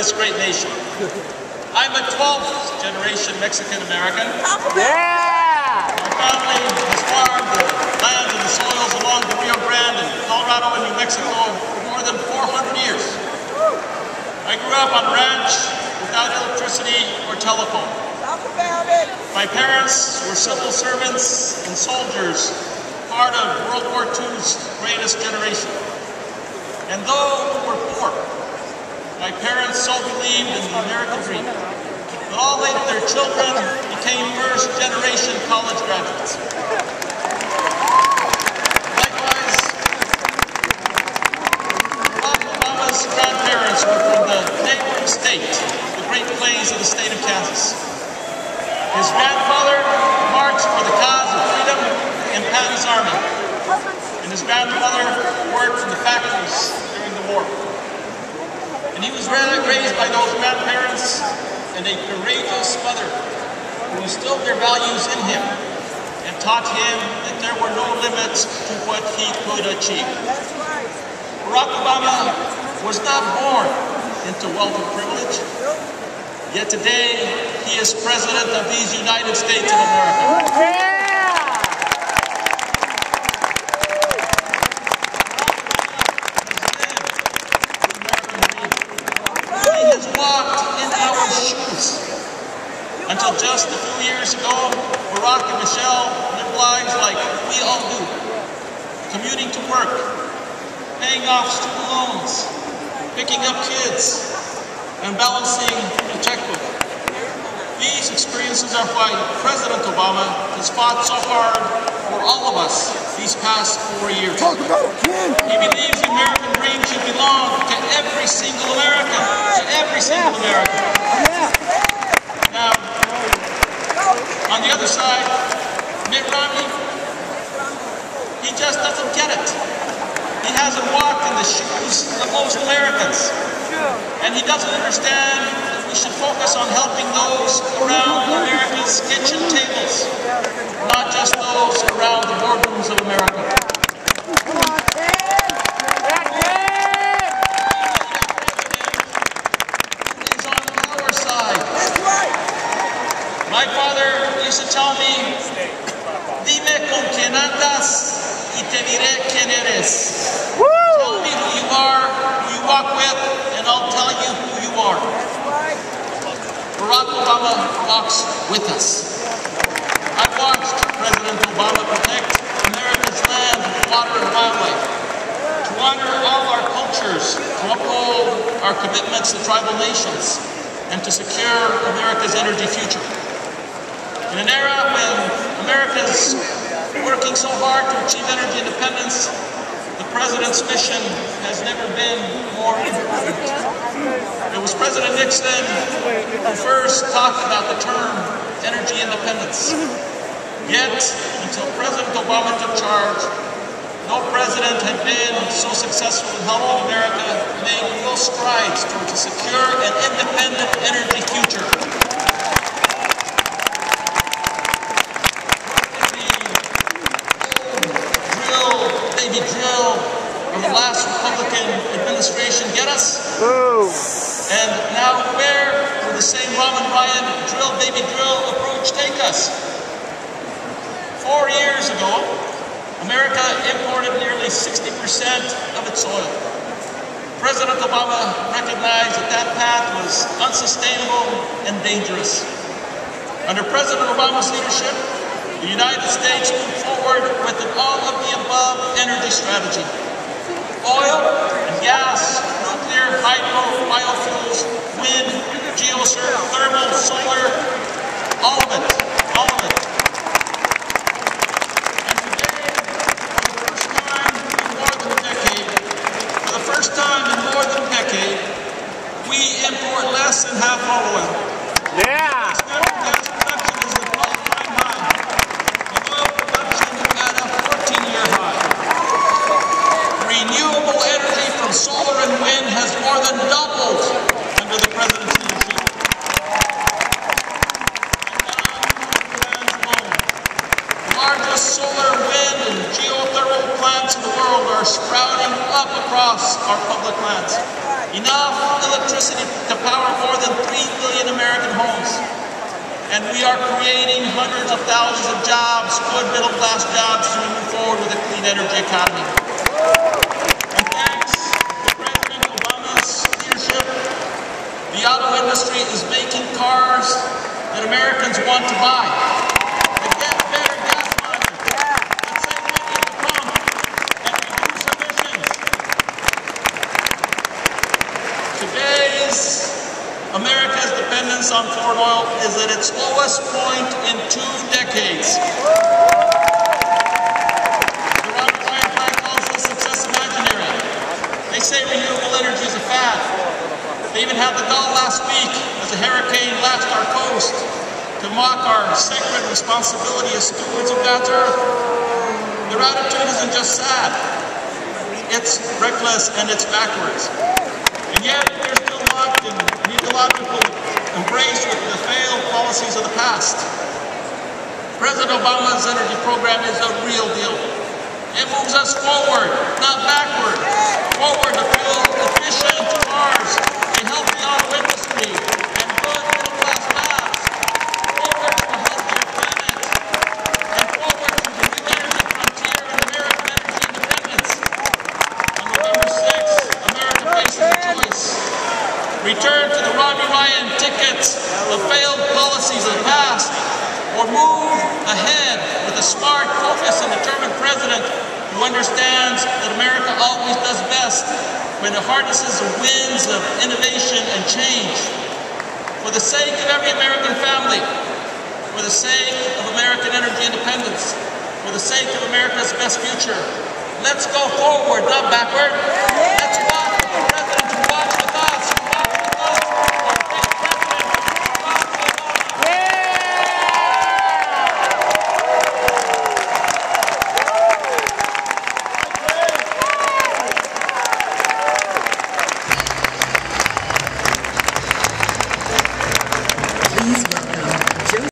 this great nation. I'm a 12th generation Mexican-American. Yeah! My family has farmed the lands and the soils along the Rio Grande in Colorado and New Mexico for more than 400 years. I grew up on a ranch without electricity or telephone. Talk about it. My parents were civil servants and soldiers, part of World War II's greatest generation. And though we were poor, my parents so believed in the American dream that all of their children became first-generation college graduates. Likewise, Barack Obama's grandparents were from the neighboring state, the Great Plains of the state of Kansas. His grandfather marched for the cause of freedom in Patton's army, and his grandmother worked in the factories during the war. And he was raised by those grandparents and a courageous mother who instilled their values in him and taught him that there were no limits to what he could achieve. Barack Obama was not born into wealth and privilege, yet today he is President of these United States of America. Until just a few years ago, Barack and Michelle lived lives like we all do, commuting to work, paying off student loans, picking up kids, and balancing a checkbook. These experiences are why President Obama has fought so hard for all of us these past 4 years. He believes the American dream should belong to every single American, Now, on the other side, Mitt Romney, he just doesn't get it. He hasn't walked in the shoes of most Americans. And he doesn't understand that we should focus on helping those around America's kitchen tables, not just those around the boardrooms of America. My father used to tell me, "Dime con quién andas y te diré quién eres." Tell me who you are, who you walk with, and I'll tell you who you are. Barack Obama walks with us. I've watched President Obama protect America's land, water, and wildlife, to honor all our cultures, to uphold our commitments to tribal nations, and to secure America's energy future. In an era when America is working so hard to achieve energy independence, the President's mission has never been more important. It was President Nixon who first talked about the term energy independence. Yet, until President Obama took charge, no president had been so successful in helping America make real strides towards a secure and independent energy future. Drill of the last Republican administration get us? And now where will the same Robin Ryan drill baby drill approach take us? 4 years ago, America imported nearly 60% of its oil. President Obama recognized that that path was unsustainable and dangerous. Under President Obama's leadership, the United States moved forward with an all-of-the-above energy strategy. Oil and gas, nuclear, hydro, biofuels, wind, geothermal, solar, all of it. And today, for the first time in more than a decade, we import less than half our oil. Yeah! Renewable energy from solar and wind has more than doubled under the President's leadership. The largest solar, wind, and geothermal plants in the world are sprouting up across our public lands. enough electricity to power more than 3 billion American homes. And we are creating hundreds of thousands of jobs, good middle-class jobs, as we move forward with a clean energy economy. And thanks to President Obama's leadership, the auto industry is making cars that Americans want to buy. That get better gas mileage, that save money at the pump, and reduce emissions. Today's America's dependence on foreign oil is at its lowest point in 2 decades. The Robert Ryan plan calls this success imaginary. They say renewable energy is a fad. They even had the Gulf last week as a hurricane lashed our coast to mock our sacred responsibility as stewards of God's earth. Their attitude isn't just sad. It's reckless and it's backwards. And yet they're still locked in an ideological embrace with the failed policies of the past. President Obama's energy program is a real deal. It moves us forward, not backward. Forward to fuel efficient cars, a healthy auto industry, and good middle-class jobs. Forward to a healthier planet, and forward to the new energy frontier and American energy independence. On November 6th, America faces a choice. Return to the Robbie Ryan tickets of failed policies of the past, or move ahead with a smart, focused, and determined president who understands that America always does best when it harnesses the winds of innovation and change. For the sake of every American family, for the sake of American energy independence, for the sake of America's best future, let's go forward, not backward. Let's